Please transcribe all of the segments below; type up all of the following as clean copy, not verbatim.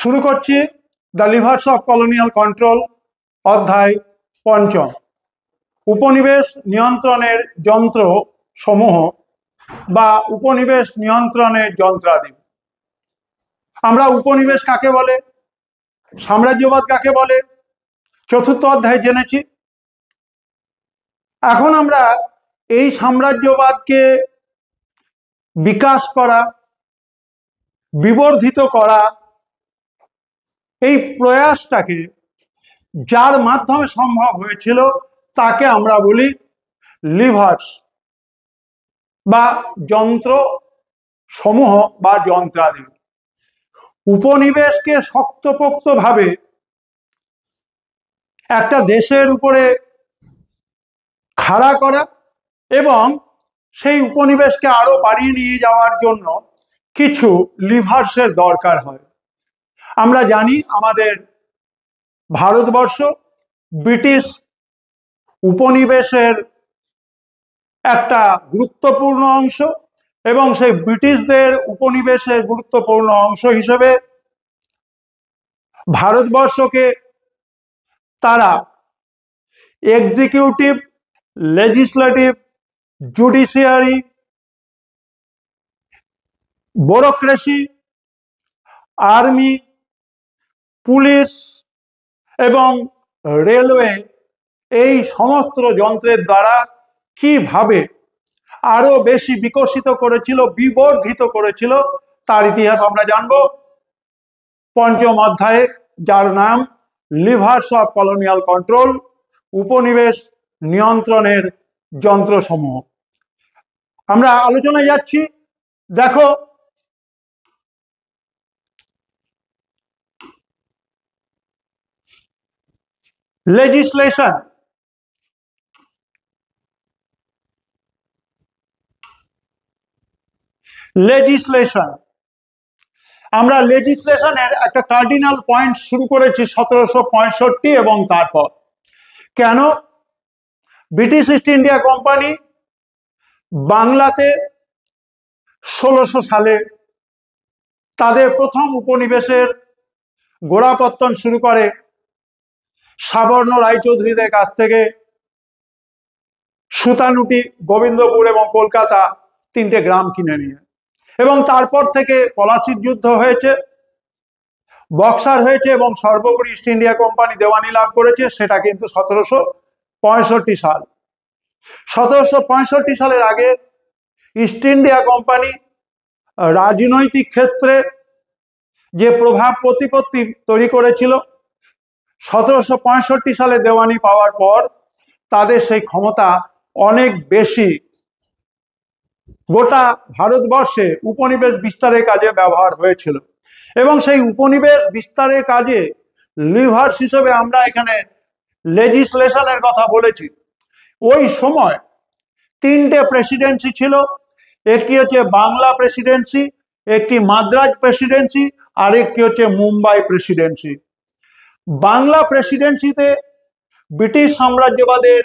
শুরু করছি the livers of colonial control অধ্যায় পঞ্চম, উপনিবেশ নিয়ন্ত্রণের যন্ত্র সমূহ বা উপনিবেশ নিয়ন্ত্রণের যন্ত্রাদি। আমরা উপনিবেশ কাকে বলে, সাম্রাজ্যবাদ কাকে বলে চতুর্থ অধ্যায়ে জেনেছি। এখন আমরা এই সাম্রাজ্যবাদকে বিকাশ করা, বিবর্ধিত করা, এই প্রয়াসটাকে যার মাধ্যমে সম্ভব হয়েছিল তাকে আমরা বলি লিভার্স বা যন্ত্র সমূহ বা যন্ত্রাদি। উপনিবেশকে শক্তপোক্তভাবে একটা দেশের উপরে খাড়া করা এবং সেই উপনিবেশকে আরো বাড়িয়ে নিয়ে যাওয়ার জন্য কিছু লিভার্সের দরকার হয়। আমরা জানি আমাদের ভারতবর্ষ ব্রিটিশ উপনিবেশের একটা গুরুত্বপূর্ণ অংশ এবং সেই ব্রিটিশদের উপনিবেশের গুরুত্বপূর্ণ অংশ হিসেবে ভারতবর্ষকে তারা executive, legislative, judiciary, bureaucracy, army, police এবং রেলওয়ে এই সমস্ত যন্ত্রের দ্বারা কিভাবে আরো বেশি বিকশিত করেছিল, বিবর্ধিত করেছিল তার ইতিহাস আমরা জানব পঞ্চম অধ্যায়ে, যার নাম লিভার্স অফ কলোনিয়াল কন্ট্রোল, উপনিবেশ নিয়ন্ত্রণের যন্ত্রসমূহ। আমরা আলোচনায় যাচ্ছি। দেখো, লেজিসলেশন, আমরা লেজিসলেশনের একটা কার্ডিনাল পয়েন্ট শুরু করেছি 1765 এবং তারপর কেন ব্রিটিশ ইস্ট ইন্ডিয়া কোম্পানি বাংলাতে 1600 সালে তাদের প্রথম উপনিবেশের গোড়াপত্তন শুরু করে সাবর্ণ রায়চৌধুরীদের কাছ থেকে। সুতানুটি, গোবিন্দপুর এবং কলকাতা তিনটে গ্রাম কিনে নিয়ে, এবং তারপর থেকে পলাশির যুদ্ধ হয়েছে, বক্সার হয়েছে এবং সর্বোপরি ইস্ট ইন্ডিয়া কোম্পানি দেওয়ানি লাভ করেছে। সেটা কিন্তু 1765 সাল। 1765 সালের আগে ইস্ট ইন্ডিয়া কোম্পানি রাজনৈতিক ক্ষেত্রে যে প্রভাব প্রতিপত্তি তৈরি করেছিল, 1765 সালে দেওয়ানি পাওয়ার পর তাদের সেই ক্ষমতা অনেক বেশি গোটা ভারতবর্ষে উপনিবেশ বিস্তারের কাজে ব্যবহার হয়েছিল। এবং সেই উপনিবেশ বিস্তারের কাজে লিভার্স হিসেবে আমরা এখানে লেজিসলেশনের কথা বলেছি। ওই সময় তিনটে প্রেসিডেন্সি ছিল। একটি হচ্ছে বাংলা প্রেসিডেন্সি, একটি মাদ্রাজ প্রেসিডেন্সি, আর একটি হচ্ছে মুম্বাই প্রেসিডেন্সি। বাংলা প্রেসিডেন্সিতে ব্রিটিশ সাম্রাজ্যবাদের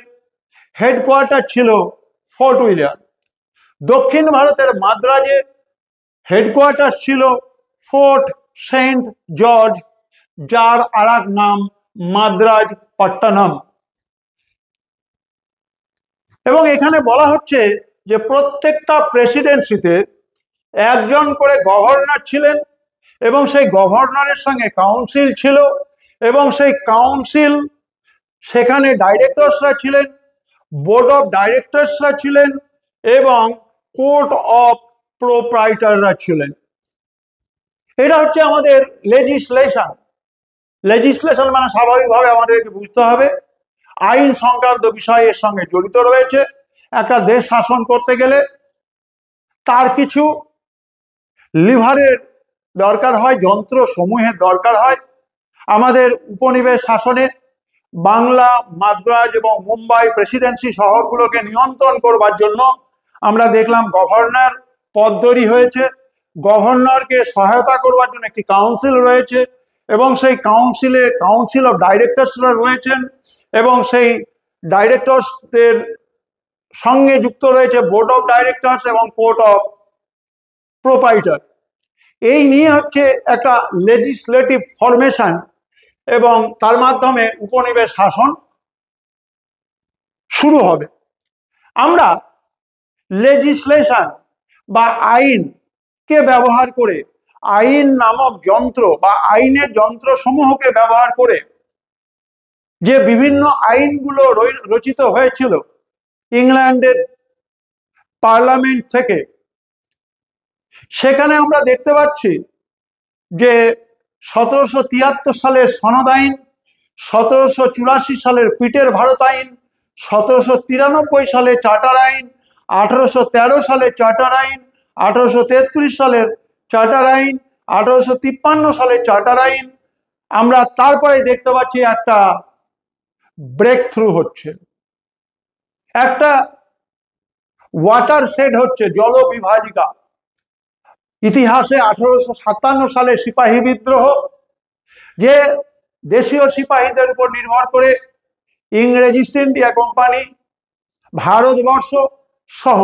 হেডকোয়ার্টার ছিল ফোর্ট উইলিয়াম। দক্ষিণ ভারতের মাদ্রাজে হেডকোয়ার্টার ছিল ফোর্ট সেন্ট জর্জ, যার আর এক নাম মাদ্রাজ পট্টনম। এবং এখানে বলা হচ্ছে যে প্রত্যেকটা প্রেসিডেন্সিতে একজন করে গভর্নর ছিলেন এবং সেই গভর্নরের সঙ্গে কাউন্সিল ছিল, এবং সেই কাউন্সিল সেখানে ডাইরেক্টরসরা ছিলেন, বোর্ড অফ ডাইরেক্টরসরা ছিলেন এবং কোর্ট অফ প্রোপ্রাইটাররা ছিলেন। এটা হচ্ছে আমাদের লেজিসলেশন। লেজিসলেশন মানে স্বাভাবিকভাবে আমাদেরকে বুঝতে হবে আইন সংক্রান্ত বিষয় এর সঙ্গে জড়িত রয়েছে। একটা দেশ শাসন করতে গেলে তার কিছু লিভারের দরকার হয়, যন্ত্র সমূহের দরকার হয়। আমাদের উপনিবেশ শাসনে বাংলা, মাদ্রাজ এবং মুম্বাই প্রেসিডেন্সি শহরগুলোকে নিয়ন্ত্রণ করবার জন্য আমরা দেখলাম গভর্নর পদ তৈরি হয়েছে। গভর্নরকে সহায়তা করবার জন্য একটি কাউন্সিল রয়েছে এবং সেই কাউন্সিলে কাউন্সিল অফ ডাইরেক্টরসরা রয়েছেন, এবং সেই ডাইরেক্টরসদের সঙ্গে যুক্ত রয়েছে বোর্ড অফ ডাইরেক্টরস এবং কোর্ট অফ প্রোপ্রাইটার। এই নিয়ে হচ্ছে একটা লেজিসলেটিভ ফরমেশন এবং তার মাধ্যমে উপনিবেশ শাসন শুরু হবে। আমরা লেজিসলেশন বা আইনকে ব্যবহার করে, আইন নামক যন্ত্র বা আইনের যন্ত্রসমূহকে ব্যবহার করে যে বিভিন্ন আইনগুলো রচিত হয়েছিল ইংল্যান্ডের পার্লামেন্ট থেকে, সেখানে আমরা দেখতে পাচ্ছি যে 1773 সালের সনদ আইন, 1784 সালের পিটের ভারত আইন, 1793 সালে চার্টার আইন, 1813 সালে চার্টার আইন, 1833 সালের চার্টার আইন, 1853 সালের চার্টার আইন। আমরা তারপরে দেখতে পাচ্ছি একটা ব্রেক থ্রু হচ্ছে, একটা ওয়াটার শেড হচ্ছে, জল বিভাজিকা। ইতিহাসে 1857 সালে সিপাহী বিদ্রোহ, যে দেশীয় সিপাহীদের উপর নির্ভর করে ইংরেজ ইস্ট ইন্ডিয়া কোম্পানি ভারতবর্ষ সহ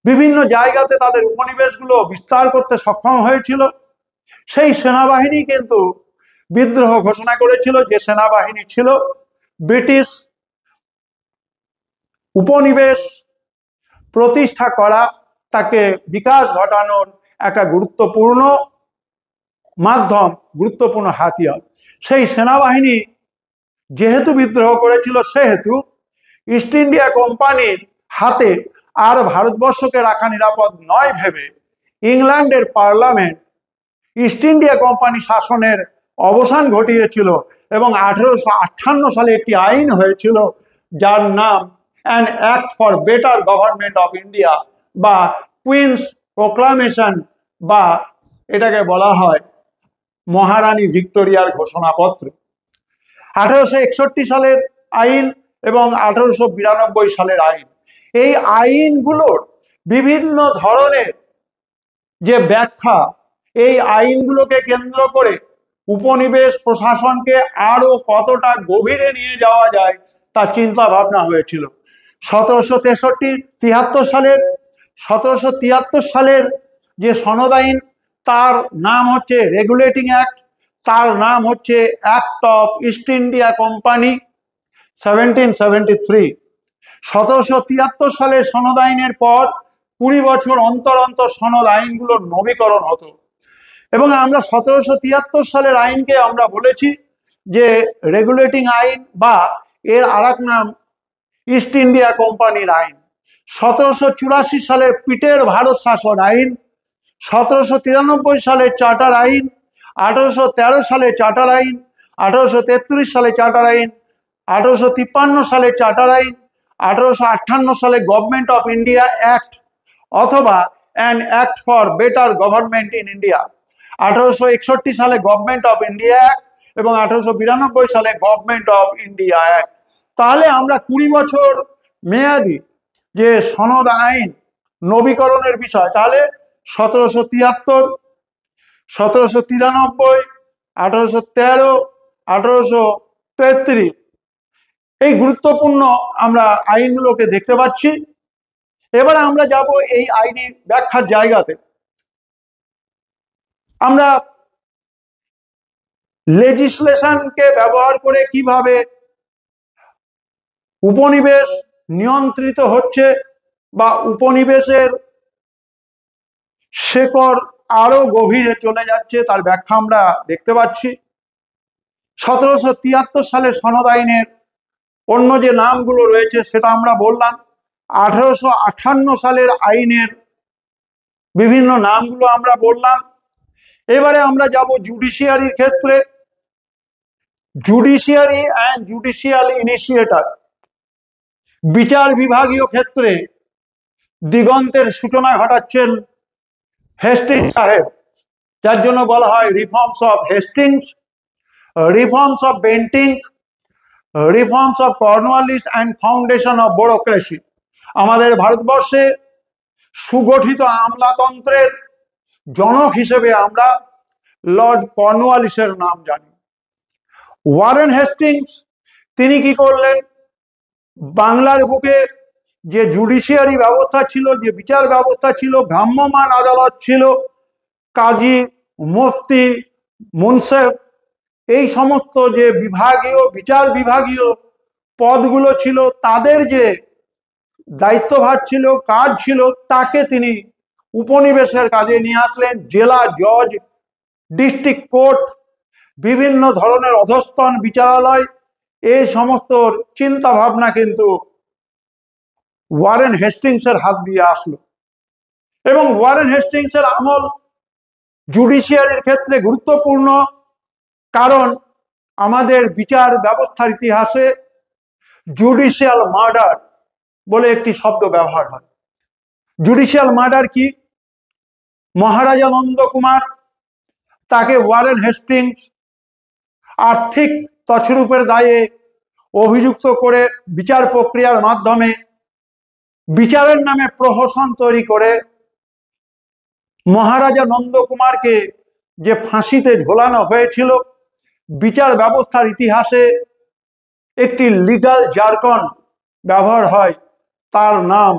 বিভিন্ন জায়গাতে তাদের উপনিবেশগুলো বিস্তার করতে সক্ষম হয়েছিল। সেই সেনাবাহিনী কিন্তু বিদ্রোহ ঘোষণা করেছিল, যে সেনাবাহিনী ছিল ব্রিটিশ উপনিবেশ প্রতিষ্ঠা করা, তাকে বিকাশ ঘটানোর একটা গুরুত্বপূর্ণ মাধ্যম, গুরুত্বপূর্ণ হাতিয়ার। সেই সেনাবাহিনী যেহেতু বিদ্রোহ করেছিল, সেহেতু ইস্ট ইন্ডিয়া কোম্পানির হাতে আর ভারতবর্ষকে রাখা নিরাপদ নয় ভেবে ইংল্যান্ডের পার্লামেন্ট ইস্ট ইন্ডিয়া কোম্পানি শাসনের অবসান ঘটিয়েছিল এবং 1858 সালে একটি আইন হয়েছিল যার নাম an act for better government of India বা কুইন্স প্রোক্লামেশন, বা এটাকে বলা হয় মহারানী ভিক্টোরিয়ার ঘোষণাপত্র। 1861 সালের আইন এবং 1892 সালের আইন, এই আইনগুলোর বিভিন্ন ধরনের যে ব্যাখ্যা, এই আইনগুলোকে কেন্দ্র করে উপনিবেশ প্রশাসনকে আরো কতটা গভীরে নিয়ে যাওয়া যায় তার চিন্তা ভাবনা হয়েছিল। 1773 সালের যে সনদ আইন, তার নাম হচ্ছে রেগুলেটিং অ্যাক্ট, তার নাম হচ্ছে act of east India company 1773। 1773 সালের সনদ আইনের পর 20 বছর অন্তর অন্তর সনদ আইনগুলোর নবীকরণ হতো এবং আমরা 1773 সালের আইনকে আমরা বলেছি যে রেগুলেটিং আইন, বা এর আরেক নাম ইস্ট ইন্ডিয়া কোম্পানির আইন। 1784 সালের পিটের ভারত শাসন আইন, 1793 সালের চার্টার আইন, 1813 সালে চার্টার আইন, 1833 সালে চার্টার আইন, 1853 সালে চার্টার আইন, 1858 সালে গভর্নমেন্ট অফ ইন্ডিয়া অ্যাক্ট অথবা an act for better government in India, 1861 সালে গভর্নমেন্ট অফ ইন্ডিয়া অ্যাক্ট এবং 1892 সালে গভর্নমেন্ট অফ ইন্ডিয়া অ্যাক্ট। তাহলে আমরা 20 বছর মেয়াদি যে সনদ আইন নবীকরণের বিষয়, তাহলে 1773, 1793, 1813, 1833 এই গুরুত্বপূর্ণ আমরা আইনগুলোকে দেখতে পাচ্ছি। এবার আমরা যাব এই আইনি ব্যাখ্যার জায়গাতে। আমরা লেজিসলেশনকে ব্যবহার করে কিভাবে উপনিবেশ নিয়ন্ত্রিত হচ্ছে বা উপনিবেশের শেকড় আরো গভীরে চলে যাচ্ছে তার ব্যাখ্যা আমরা দেখতে পাচ্ছি। 1773 সালের সনদ আইনের অন্য যে নামগুলো রয়েছে সেটা আমরা বললাম। 1858 সালের আইনের বিভিন্ন নামগুলো আমরা বললাম। এবারে আমরা যাব জুডিশিয়ারির ক্ষেত্রে। জুডিশিয়ারি অ্যান্ড জুডিশিয়াল ইনিশিয়েটর, বিচার বিভাগীয় ক্ষেত্রে দিগন্তের সূচনা ঘটাচ্ছেন হেস্টিংস সাহেব, যার জন্য বলা হয় reforms of Hastings, reforms of Bentinck, reforms of Cornwallis and foundation of bureaucracy. আমাদের ভারতবর্ষে সুগঠিত আমলাতন্ত্রের জনক হিসেবে আমরা লর্ড কর্নওয়ালিসের নাম জানি। ওয়ারেন হেস্টিংস তিনি কি করলেন, বাংলার বুকে যে জুডিশিয়ারি ব্যবস্থা ছিল, যে বিচার ব্যবস্থা ছিল, ভ্রাম্যমাণ আদালত ছিল, কাজী, মুফতি, মুনসেফ, এই সমস্ত যে বিভাগীয় বিচার বিভাগীয় পদগুলো ছিল, তাদের যে দায়িত্বভার ছিল, কাজ ছিল, তাকে তিনি উপনিবেশের কাজে নিয়ে আসলেন। জেলা জজ, ডিস্ট্রিক্ট কোর্ট, বিভিন্ন ধরনের অধস্তন বিচারালয়, এই সমস্ত চিন্তা ভাবনা কিন্তু ওয়ারেন হেস্টিংসের হাত দিয়ে আসলো। এবং ওয়ারেন হেস্টিংসের আমল জুডিশিয়ারির ক্ষেত্রে গুরুত্বপূর্ণ, কারণ আমাদের বিচার ব্যবস্থার ইতিহাসে জুডিশিয়াল মার্ডার বলে একটি শব্দ ব্যবহার হয়। জুডিশিয়াল মার্ডার কি? মহারাজা নন্দকুমার, তাকে ওয়ারেন হেস্টিংস আর্থিক তছরূপের দায়ে অভিযুক্ত করে বিচার প্রক্রিয়ার মাধ্যমে বিচারের নামে প্রহসন তৈরি করে মহারাজা নন্দকুমারকে যে ফাঁসিতে ঝোলানো হয়েছিল, বিচার ব্যবস্থার ইতিহাসে একটি লিগ্যাল জার্গন ব্যবহার হয়, তার নাম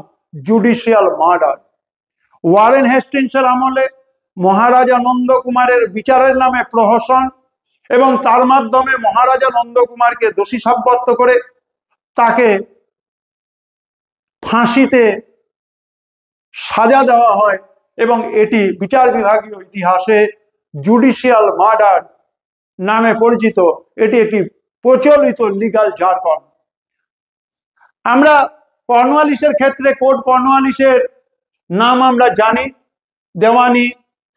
জুডিশিয়াল মার্ডার। ওয়ারেন হেস্টিংসের আমলে মহারাজা নন্দকুমারের বিচারের নামে প্রহসন এবং তার মাধ্যমে মহারাজা নন্দকুমারকে দোষী সাব্যস্ত করে তাকে ফাঁসিতে সাজা দেওয়া হয়, এবং এটি বিচার বিভাগীয় ইতিহাসে জুডিশিয়াল মার্ডার নামে পরিচিত। এটি একটি প্রচলিত লিগ্যাল জার্গন। আমরা কর্নওয়ালিসের ক্ষেত্রে কোর্ট কর্নওয়ালিসের নাম আমরা জানি, দেওয়ানি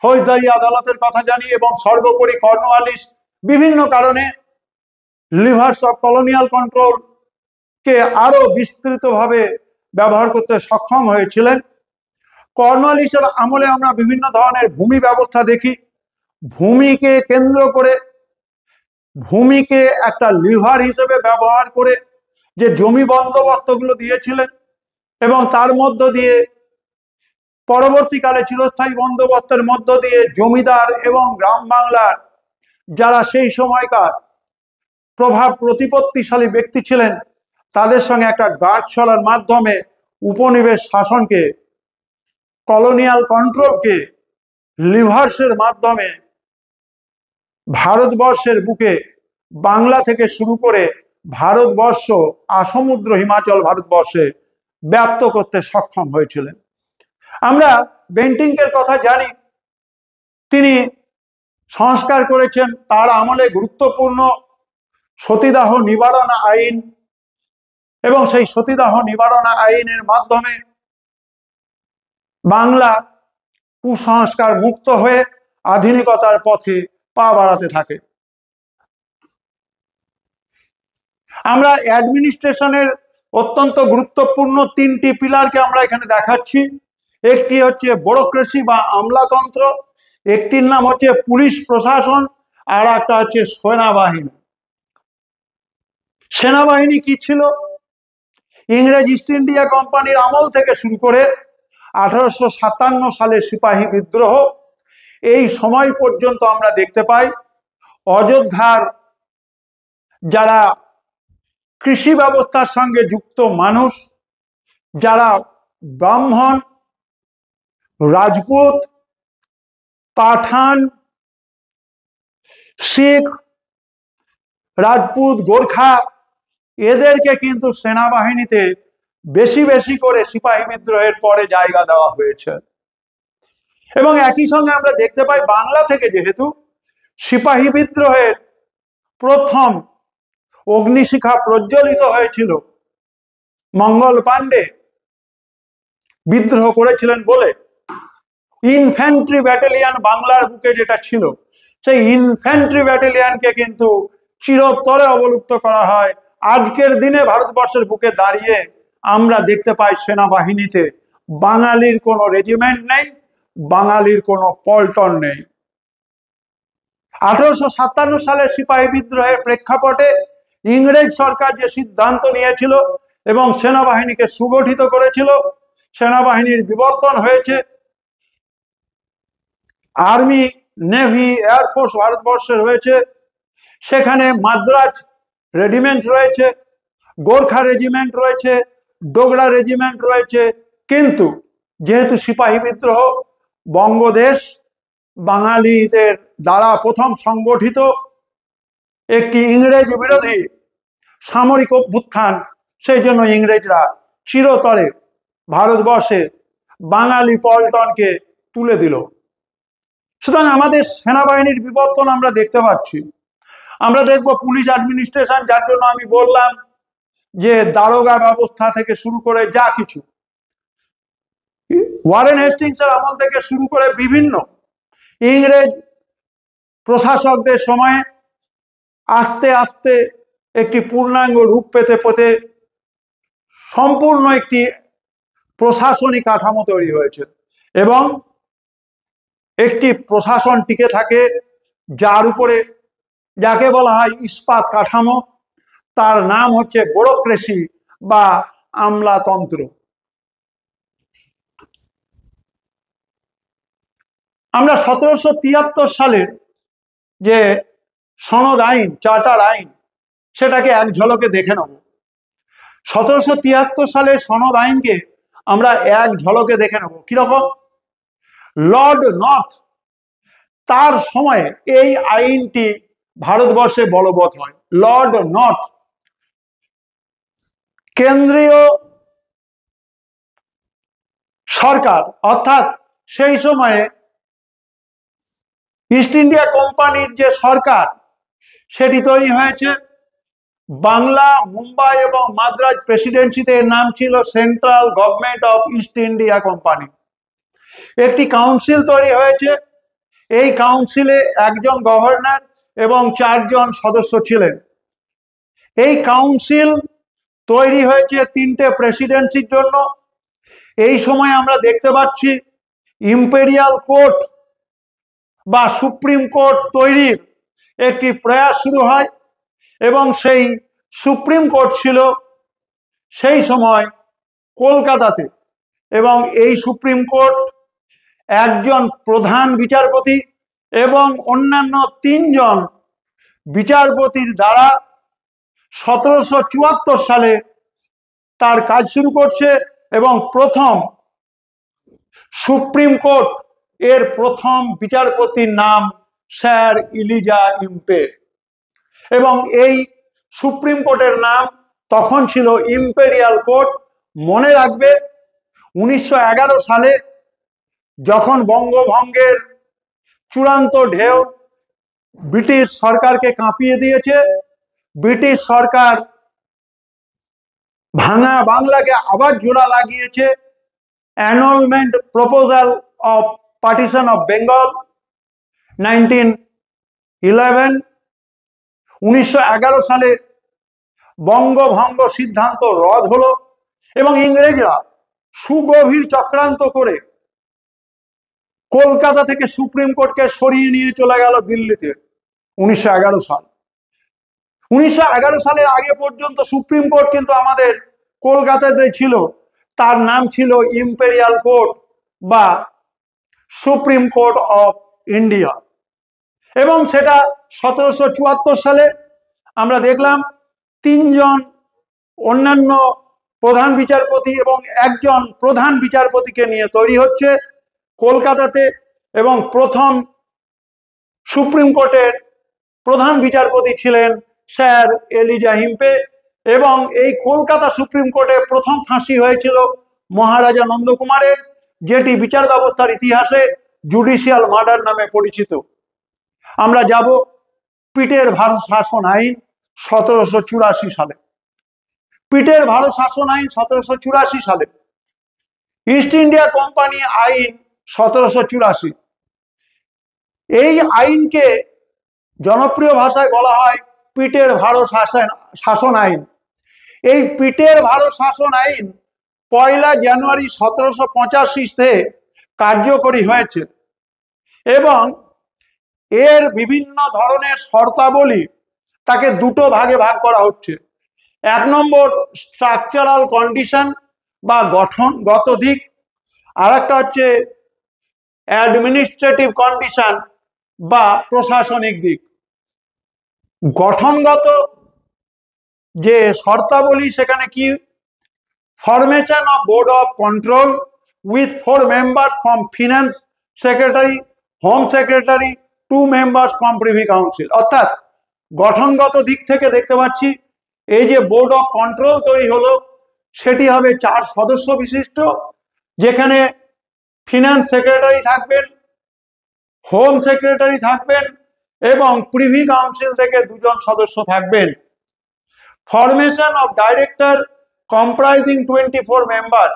ফৌজদারি আদালতের কথা জানি, এবং সর্বোপরি কর্নওয়ালিস বিভিন্ন কারণে livers of colonial control K আরো বিস্তৃতভাবে ব্যবহার করতে সক্ষম হয়েছিলেন। কর্নওয়ালিসের আমলে আমরা বিভিন্ন ধরনের ভূমি ব্যবস্থা দেখি। ভূমিকে কেন্দ্র করে, ভূমিকে একটা লিভার হিসেবে ব্যবহার করে যে জমি বন্দোবস্তগুলো দিয়েছিলেন, এবং তার মধ্য দিয়ে পরবর্তীকালে চিরস্থায়ী বন্দোবস্তের মধ্য দিয়ে জমিদার এবং গ্রাম বাংলার যারা সেই সময়কার প্রভাব প্রতিপত্তিশালী ব্যক্তি ছিলেন, তাদের সঙ্গে একটা গাঁট ছড়ার মাধ্যমে উপনিবেশ শাসনকে, কলোনিয়াল কন্ট্রোলকে লিভার্সের মাধ্যমে ভারতবর্ষের বুকে বাংলা থেকে শুরু করে ভারতবর্ষ, আসমুদ্র হিমাচল ভারতবর্ষে ব্যাপ্ত করতে সক্ষম হয়েছিলেন। আমরা বেন্টিঙ্কের কথা জানি, তিনি সংস্কার করেছেন তার আমলে গুরুত্বপূর্ণ সতীদাহ নিবারণ আইন, এবং সেই সতীদাহ নিবারণ আইনের মাধ্যমে বাংলা কুসংস্কার মুক্ত হয়ে আধুনিকতার পথে পা বাড়াতে থাকে। আমরা অ্যাডমিনিস্ট্রেশনের অত্যন্ত গুরুত্বপূর্ণ তিনটি পিলারকে আমরা এখানে দেখাচ্ছি। একটি হচ্ছে ব্যুরোক্রেসি বা আমলাতন্ত্র, একটির নাম হচ্ছে পুলিশ প্রশাসন, আর একটা হচ্ছে সেনাবাহিনী। সেনাবাহিনী কি ছিল? ইংরেজ ইস্ট ইন্ডিয়া কোম্পানির আমল থেকে শুরু করে 1857 সালে সিপাহী বিদ্রোহ, এই সময় পর্যন্ত আমরা দেখতে পাই অযোধ্যার যারা কৃষি ব্যবস্থার সঙ্গে যুক্ত মানুষ, যারা ব্রাহ্মণ, রাজপুত, পাঠান, শিখ, রাজপুত, গোর্খা, এদেরকে কিন্তু সেনাবাহিনীতে বেশি বেশি করে সিপাহী বিদ্রোহের পরে জায়গা দেওয়া হয়েছে। এবং একই সঙ্গে আমরা দেখতে পাই বাংলা থেকে যেহেতু সিপাহী বিদ্রোহের প্রথম অগ্নিশিখা প্রজ্বলিত হয়েছিল, মঙ্গল পাণ্ডে বিদ্রোহ করেছিলেন বলে ইনফ্যান্ট্রি ব্যাটালিয়ান বাংলার বুকে যেটা ছিল, সেই ইনফ্যান্ট্রি ব্যাটালিয়ানকে কিন্তু চিরতরে অবলুপ্ত করা হয়। আজকের দিনে ভারতবর্ষের বুকে দাঁড়িয়ে আমরা দেখতে পাই সেনাবাহিনীতে বাঙালির কোনো রেজিমেন্ট নেই, বাঙালির কোনো পল্টন নেই। 1857 সালে সিপাহী বিদ্রোহের প্রেক্ষাপটে ইংরেজ সরকার যে সিদ্ধান্ত নিয়েছিল এবং সেনাবাহিনীকে সুগঠিত করেছিল, সেনাবাহিনীর বিবর্তন হয়েছে। আর্মি, নেভি, এয়ারফোর্স ভারতবর্ষে রয়েছে, সেখানে মাদ্রাজ রেজিমেন্ট রয়েছে, গোর্খা রেজিমেন্ট রয়েছে, ডোগরা রেজিমেন্ট রয়েছে। কিন্তু যেহেতু সিপাহী বিদ্রোহ বঙ্গদেশ বাঙালিদের দ্বারা প্রথম সংগঠিত একটি ইংরেজ বিরোধী সামরিক অভ্যুত্থান। সেই জন্য ইংরেজরা চিরতরে ভারতবর্ষে বাঙালি পল্টনকে তুলে দিল। সুতরাং আমাদের সেনাবাহিনীর বিবর্তন আমরা দেখতে পাচ্ছি। আমরা দেখব পুলিশ অ্যাডমিনিস্ট্রেশন, যার জন্য আমি বললাম যে দারোগা ব্যবস্থা থেকে শুরু করে যা কিছু, ওয়ারেন হেস্টিংসের আমল থেকে শুরু করে বিভিন্ন ইংরেজ প্রশাসকদের সময়ে আস্তে আস্তে একটি পূর্ণাঙ্গ রূপ পেতে পেতে সম্পূর্ণ একটি প্রশাসনিক কাঠামো তৈরি হয়েছে এবং একটি প্রশাসন টিকে থাকে যার উপরে, যাকে বলা হয় ইস্পাত কাঠামো, তার নাম হচ্ছে ব্যুরোক্রেসি বা আমলাতন্ত্র। আমরা 1773 সালের যে সনদ আইন, চার্টার আইন, সেটাকে এক ঝলকে দেখে নেব। 1773 সালের সনদ আইনকে আমরা এক ঝলকে দেখে নেব। কিরকম? লর্ড নর্থ, তার সময়ে এই আইনটি ভারতবর্ষে বলবৎ হয়। লর্ড নর্থ কেন্দ্রীয় সরকার, অর্থাৎ সেই সময়ে ইস্ট ইন্ডিয়া কোম্পানির যে সরকার, সেটি তৈরি হয়েছে বাংলা, মুম্বাই এবং মাদ্রাজ প্রেসিডেন্সিতে। এর নাম ছিল central government of east India company. একটি কাউন্সিল তৈরি হয়েছে। এই কাউন্সিলে একজন গভর্নর এবং 4 জন সদস্য ছিলেন। এই কাউন্সিল তৈরি হয়েছে 3টে প্রেসিডেন্সির জন্য। এই সময় আমরা দেখতে পাচ্ছি ইম্পেরিয়াল কোর্ট বা সুপ্রিম কোর্ট তৈরির একটি প্রয়াস শুরু হয় এবং সেই সুপ্রিম কোর্ট ছিল সেই সময় কলকাতাতে। এবং এই সুপ্রিম কোর্ট একজন প্রধান বিচারপতি এবং অন্যান্য 3 জন বিচারপতির দ্বারা 1774 সালে তার কাজ শুরু করছে এবং প্রথম সুপ্রিম কোর্ট এর প্রথম বিচারপতির নাম স্যার ইলিজা ইম্পে। এবং এই সুপ্রিম কোর্টের নাম তখন ছিল ইম্পেরিয়াল কোর্ট। মনে রাখবে 1911 সালে যখন বঙ্গভঙ্গের চূড়ান্ত ঢেউ ব্রিটিশ সরকারকে কাঁপিয়ে দিয়েছে, ব্রিটিশ সরকার ভাঙা বাংলাকে আবার জোড়া লাগিয়েছে। Annulment proposal of partition of Bengal 1911, 1911 সালে বঙ্গভঙ্গ সিদ্ধান্ত রদ হলো এবং ইংরেজরা সুগভীর চক্রান্ত করে কলকাতা থেকে সুপ্রিম কোর্টকে সরিয়ে নিয়ে চলে গেল দিল্লিতে। 1911 সাল। 1911 সালের আগে পর্যন্ত সুপ্রিম কোর্ট কিন্তু আমাদের কলকাতাতে ছিল। তার নাম ছিল ইম্পেরিয়াল কোর্ট বা সুপ্রিম কোর্ট অফ ইন্ডিয়া। এবং সেটা 1774 সালে আমরা দেখলাম 3 জন অন্যান্য প্রধান বিচারপতি এবং একজন প্রধান বিচারপতিকে নিয়ে তৈরি হচ্ছে কলকাতাতে। এবং প্রথম সুপ্রিম কোর্টের প্রধান বিচারপতি ছিলেন স্যার এলিজা হিম্পে। এবং এই কলকাতা সুপ্রিম কোর্টে প্রথম ফাঁসি হয়েছিল মহারাজা নন্দকুমারের, যেটি বিচার ব্যবস্থার ইতিহাসে জুডিশিয়াল মার্ডার নামে পরিচিত। আমরা যাব পিটের ভারত শাসন আইন 1784 সালে। পিটের ভারত শাসন আইন 1784 সালে। ইস্ট ইন্ডিয়া কোম্পানি আইন 1784। এই আইনকে জনপ্রিয় ভাষায় বলা হয় পিটের ভারত শাসন আইন। এই পিটের ভারত শাসন আইন 1 জানুয়ারি 1785-তে কার্যকরী হয়েছে এবং এর বিভিন্ন ধরনের শর্তাবলী তাকে 2টো ভাগে ভাগ করা হচ্ছে। 1 নম্বর স্ট্রাকচারাল কন্ডিশন বা গঠনগত দিক, আর একটা হচ্ছে অ্যাডমিনিস্ট্রেটিভ কন্ডিশন বা প্রশাসনিক দিক। গঠনগত যে শর্তাবলী সেখানে কি? Formation of board of control with 4 members from finance secretary home secretary, 2 members from privy council. অর্থাৎ গঠনগত দিক থেকে দেখতে পাচ্ছি এই যে বোর্ড অফ কন্ট্রোল তৈরি হলো সেটি হবে 4 সদস্য বিশিষ্ট, যেখানে ফিনান্স সেক্রেটারি থাকবেন, হোম সেক্রেটারি থাকবেন এবং প্রিভি কাউন্সিল থেকে 2 জন সদস্য থাকবেন। Formation of director comprising 24 member,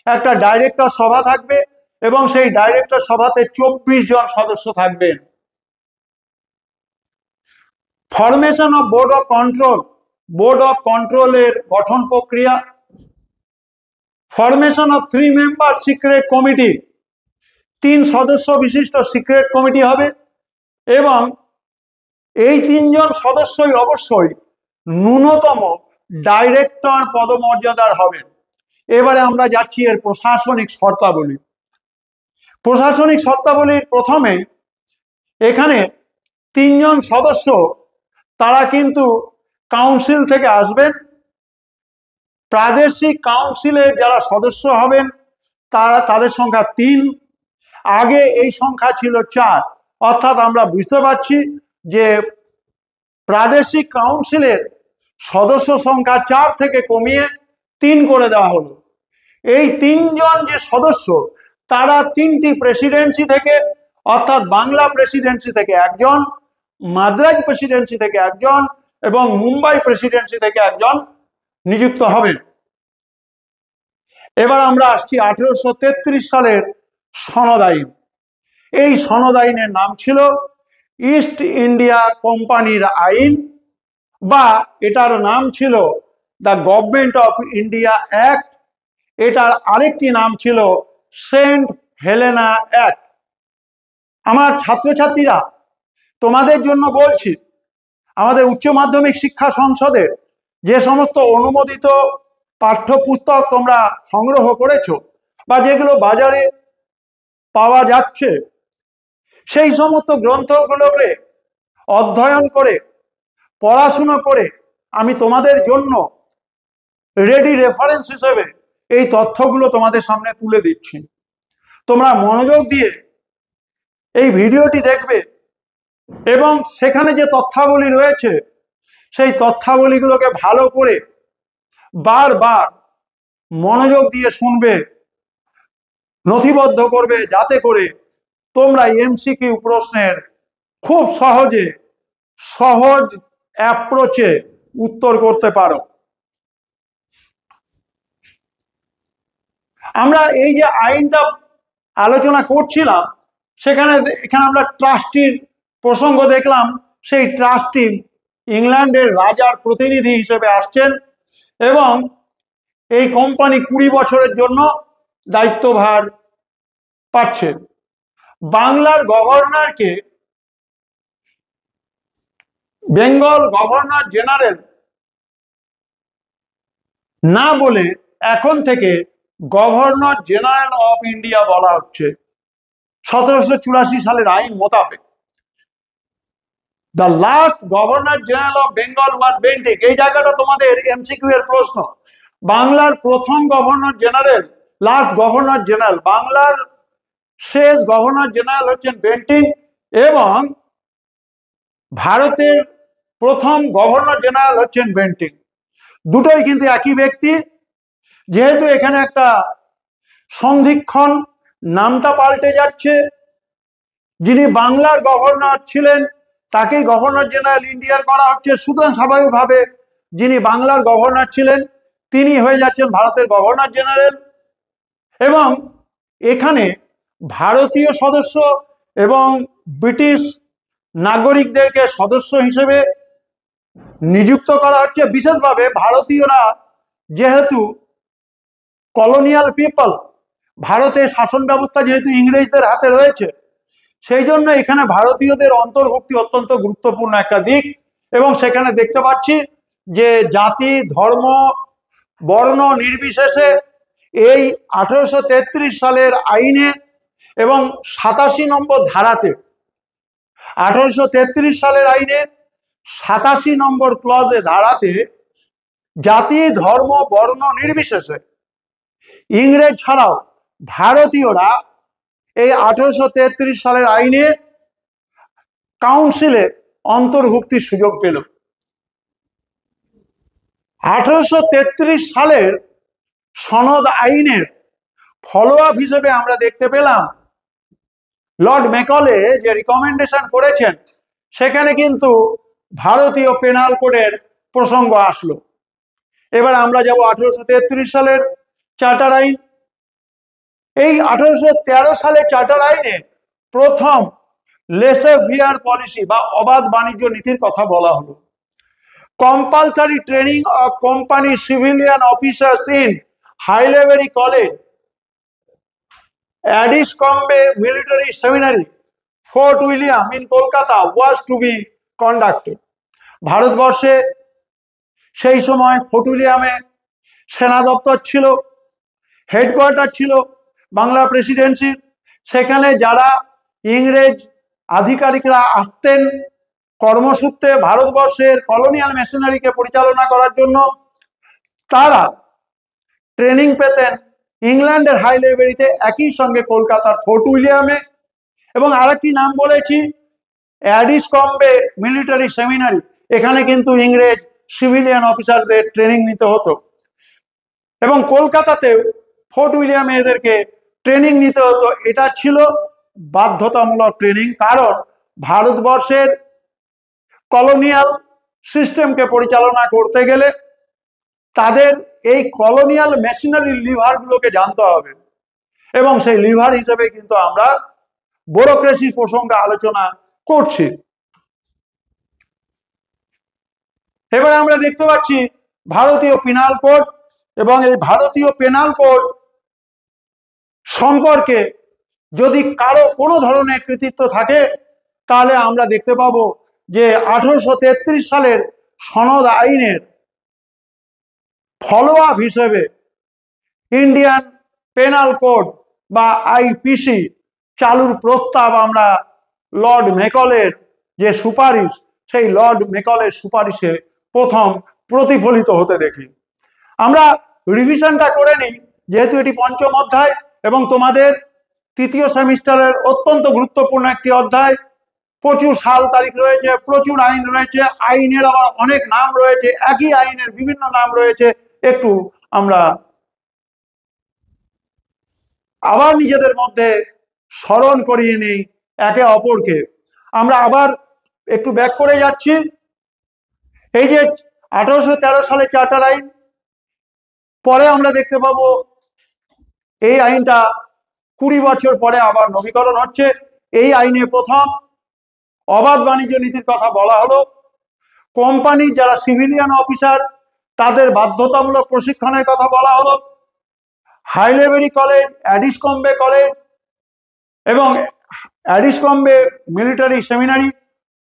একটা ডাইরেক্টর সভা থাকবে এবং সেই ডাইরেক্টর সভাতে 24 জন সদস্য থাকবেন। Formation of board of control, board of কন্ট্রোলের গঠন প্রক্রিয়া। Formation of 3 member secret committee, 3 সদস্য বিশিষ্ট সিক্রেট কমিটি হবে এবং এই 3 জন সদস্যই অবশ্যই ন্যূনতম ডাইরেক্টর পদমর্যাদার হবেন। এবারে আমরা যাচ্ছি এর প্রশাসনিক শর্তাবলী। প্রশাসনিক শর্তাবলীর প্রথমে এখানে 3 জন সদস্য তারা কিন্তু কাউন্সিল থেকে আসবেন। প্রাদেশিক কাউন্সিলের যারা সদস্য হবেন তাদের সংখ্যা 3, আগে এই সংখ্যা ছিল 4। অর্থাৎ আমরা বুঝতে পারছি যে প্রাদেশিক কাউন্সিলের সদস্য সংখ্যা 4 থেকে কমিয়ে 3 করে দেওয়া হলো। এই 3 জন যে সদস্য তারা 3টি প্রেসিডেন্সি থেকে, অর্থাৎ বাংলা প্রেসিডেন্সি থেকে একজন, মাদ্রাজ প্রেসিডেন্সি থেকে একজন এবং মুম্বাই প্রেসিডেন্সি থেকে একজন নিযুক্ত হবেন। এবার আমরা আসছি 1833 সালের সনদ আইন। এই সনদ আইনের নাম ছিল ইস্ট ইন্ডিয়া কোম্পানির আইন, বা এটার নাম ছিল the government of India act. এটার আরেকটি নাম ছিল সেন্ট হেলেনা অ্যাক্ট। আমার ছাত্রছাত্রীরা, তোমাদের জন্য বলছি, আমাদের উচ্চ মাধ্যমিক শিক্ষা সংসদের যে সমস্ত অনুমোদিত পাঠ্যপুস্তক তোমরা সংগ্রহ করেছো বা যেগুলো বাজারে পাওয়া যাচ্ছে, সেই সমস্ত গ্রন্থগুলোকে অধ্যয়ন করে পড়াশুনো করে আমি তোমাদের জন্য রেডি রেফারেন্স হিসেবে এই তথ্যগুলো তোমাদের সামনে তুলে দিচ্ছি। তোমরা মনোযোগ দিয়ে এই ভিডিওটি দেখবে এবং সেখানে যে তথ্যাবলী রয়েছে সেই তথ্যাবলীগুলোকে ভালো করে বারবার মনোযোগ দিয়ে শুনবে, নথিবদ্ধ করবে, যাতে করে তোমরা এমসিকিউ প্রশ্নের খুব সহজে, সহজ অ্যাপ্রোচে উত্তর করতে পারো। আমরা এই যে আইনটা আলোচনা করছিলাম এখানে আমরা ট্রাস্টির প্রসঙ্গ দেখলাম। সেই ট্রাস্টি ইংল্যান্ডের রাজার প্রতিনিধি হিসেবে আসছেন এবং এই কোম্পানি 20 বছরের জন্য দায়িত্বভার পাচ্ছেন। বাংলার গভর্নরকে বেঙ্গল গভর্নর জেনারেল না বলে এখন থেকে গভর্নর জেনারেল অফ ইন্ডিয়া বলা হচ্ছে 1784 সালের আইন মোতাবেক। The last governor general of Bengal was Bentinck. এই জায়গাটা তোমাদের এমসিকিউ এর প্রশ্ন। বাংলার প্রথম governor general, last governor general, বাংলার শেষ গভর্নর জেনারেল হচ্ছেন বেন্টিক এবং ভারতের প্রথম গভর্নর জেনারেল হচ্ছেন বেন্টিক। দুটোই কিন্তু একই ব্যক্তি। যেহেতু এখানে একটা সন্ধিক্ষণ, নামটা পাল্টে যাচ্ছে, যিনি বাংলার গভর্নর ছিলেন তাকেই গভর্নর জেনারেল ইন্ডিয়ার করা হচ্ছে, সুতরাং স্বাভাবিকভাবে যিনি বাংলার গভর্নর ছিলেন তিনি হয়ে যাচ্ছেন ভারতের গভর্নর জেনারেল। এবং এখানে ভারতীয় সদস্য এবং ব্রিটিশ নাগরিকদেরকে সদস্য হিসেবে নিযুক্ত করা হচ্ছে। বিশেষভাবে ভারতীয়রা যেহেতু কলোনিয়াল পিপল, ভারতের শাসন ব্যবস্থা যেহেতু ইংরেজদের হাতে রয়েছে, সেই জন্য এখানে ভারতীয়দের অন্তর্ভুক্তি অত্যন্ত গুরুত্বপূর্ণ একটা দিক। এবং সেখানে দেখতে পাচ্ছি যে জাতি, ধর্ম, বর্ণ নির্বিশেষে এই 1833 সালের আইনে এবং 87 নম্বর ধারাতে, 1833 সালের আইনে 87 নম্বর ক্লজে, ধারাতে জাতি, ধর্ম, বর্ণ নির্বিশেষে ইংরেজ ছাড়াও ভারতীয়রা এই 1833 সালের আইনে কাউন্সিলে অন্তর্ভুক্তির সুযোগ পেল। 1833 সালের সনদ আইনের ফলো আপ হিসেবে আমরা দেখতে পেলাম লর্ড ম্যাকলে যে রিকমেন্ডেশন করেছেন সেখানে কিন্তু ভারতীয় পেনাল কোডের প্রসঙ্গ আসলো। এবার আমরা যাব 1833 সালের চার্টার আইন। এই 1813 সালের চার্টার আইনে প্রথম লেসে ফেয়ার পলিসি বা অবাধ বাণিজ্য নীতির কথা বলা হলো। Compulsory training of company civilian officers in হাইলেভেরি college, Addiscombe Military Seminary, Fort William in Kolkata was to be conducted. ভারতবর্ষে সেই সময় ফোর্ট উইলিয়ামে সেনা দপ্তর ছিল, হেডকোয়ার্টার ছিল বাংলা প্রেসিডেন্সির। সেখানে যারা ইংরেজ আধিকারিকরা আসতেন কর্মসূত্রে ভারতবর্ষের কলোনিয়াল মেশিনারিকে পরিচালনা করার জন্য, তারা ট্রেনিং পেতেন ইংল্যান্ডের হাই লাইব্রেরিতে, একই সঙ্গে কলকাতার ফোর্ট উইলিয়ামে, এবং আরেকটি নাম বলেছি অ্যাডিসকম্বে মিলিটারি সেমিনারি। এখানে কিন্তু ইংরেজ সিভিলিয়ান অফিসারদের ট্রেনিং নিতে হতো, এবং কলকাতাতেও ফোর্ট উইলিয়ামে এদেরকে ট্রেনিং নিতে হতো। এটা ছিল বাধ্যতামূলক ট্রেনিং, কারণ ভারতবর্ষের কলোনিয়াল সিস্টেমকে পরিচালনা করতে গেলে তাদের এই কলোনিয়াল মেশিনারি লিভারগুলোকে জানতে হবে, এবং সেই লিভার হিসেবে কিন্তু আমরা ব্যুরোক্রেসির প্রসঙ্গে আলোচনা করছি। এবারে আমরা দেখতে পাচ্ছি ভারতীয় পেনাল কোড, এবং এই ভারতীয় পেনাল কোড সম্পর্কে যদি কারো কোনো ধরনের কৃতিত্ব থাকে তাহলে আমরা দেখতে পাবো যে 1833 সালের সনদ আইনের ফলো আপ হিসেবে ইন্ডিয়ান পেনাল কোড বা আইপিসি চালুর প্রস্তাব আমরা লর্ড ম্যাকলের যে সুপারিশ, সেই লর্ড ম্যাকলের সুপারিশে প্রথম প্রতিফলিত হতে দেখি। আমরা রিভিশনটা করে নিই, যেহেতু এটি পঞ্চম অধ্যায় এবং তোমাদের তৃতীয় সেমিস্টারের অত্যন্ত গুরুত্বপূর্ণ একটি অধ্যায়। প্রচুর সাল তারিখ রয়েছে, প্রচুর আইন রয়েছে, আইনের আবার অনেক নাম রয়েছে, একই আইনের বিভিন্ন নাম রয়েছে। একটু আমরা আবার নিজেদের মধ্যে স্মরণ করিয়ে নিই একে অপরকে। আমরা আবার একটু ব্যাক করে যাচ্ছি। এই যে 1813 সালে চার্টার আইন, পরে আমরা দেখতে পাবো এই আইনটা 20 বছর পরে আবার নবীকরণ হচ্ছে। এই আইনে প্রথম অবাধ বাণিজ্য নীতির কথা বলা হলো। কোম্পানির যারা সিভিলিয়ান অফিসার তাদের বাধ্যতামূলক প্রশিক্ষণের কথা বলা হলো। হাইলেভেরি কলেজ, অ্যাডিসকম্বে কলেজ এবং অ্যাডিসকম্বে মিলিটারি সেমিনারি,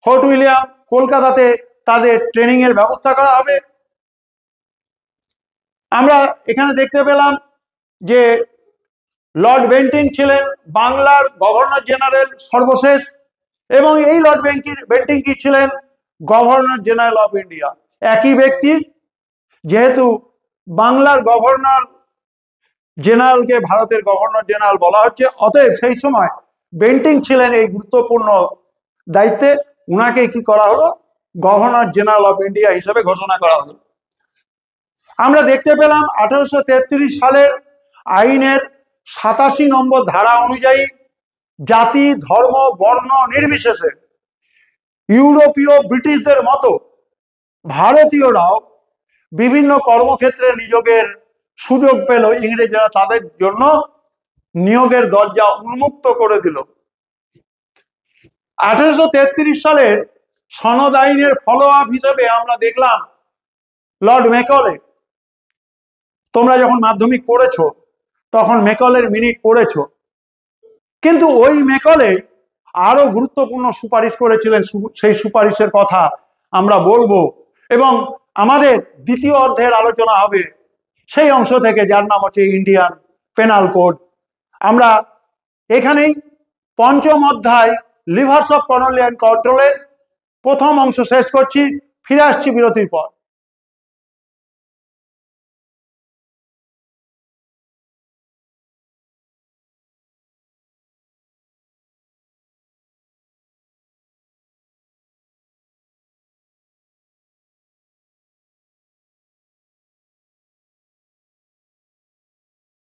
ফোর্ট উইলিয়াম, কলকাতাতে তাদের ট্রেনিং এর ব্যবস্থা করা হবে। আমরা এখানে দেখতে পেলাম যে লর্ড বেন্টিং ছিলেন বাংলার গভর্নর জেনারেল সর্বশেষ, এবং এই লর্ড বেন্টিং কি ছিলেন গভর্নর জেনারেল অফ ইন্ডিয়া, একই ব্যক্তি। যেহেতু বাংলার গভর্নর জেনারেলকে ভারতের গভর্নর জেনারেল বলা হচ্ছে, অতএব সেই সময় বেন্টিং ছিলেন এই গুরুত্বপূর্ণ দায়িত্বে। উনাকে কি করা হলো গভর্নর জেনারেল অফ ইন্ডিয়া হিসেবে ঘোষণা করা হলো। আমরা দেখতে পেলাম 1833 সালের আইনের 87 নম্বর ধারা অনুযায়ী জাতি, ধর্ম, বর্ণ নির্বিশেষে ইউরোপীয় ব্রিটিশদের মতো ভারতীয়রাও বিভিন্ন কর্মক্ষেত্রে নিয়োগের সুযোগ পেল। ইংরেজরা তাদের জন্য নিয়োগের দরজা উন্মুক্ত করে দিল। 1833 সালের সনদ আইনের ফলো আপ হিসেবে আমরা দেখলাম লর্ড ম্যাকলে। তোমরা যখন মাধ্যমিক পড়েছো তখন ম্যাকলের মিনিট পড়েছো, কিন্তু ওই ম্যাকলে আরো গুরুত্বপূর্ণ সুপারিশ করেছিলেন। সেই সুপারিশের কথা আমরা বলবো, এবং আমাদের দ্বিতীয় অধ্যায়ের আলোচনা হবে সেই অংশ থেকে, যার নাম হচ্ছে ইন্ডিয়ান পেনাল কোড। আমরা এখানেই পঞ্চম অধ্যায় লিভার্স অফ কলোনিয়াল কন্ট্রোলের প্রথম অংশ শেষ করছি। ফিরে আসছি বিরতির পর।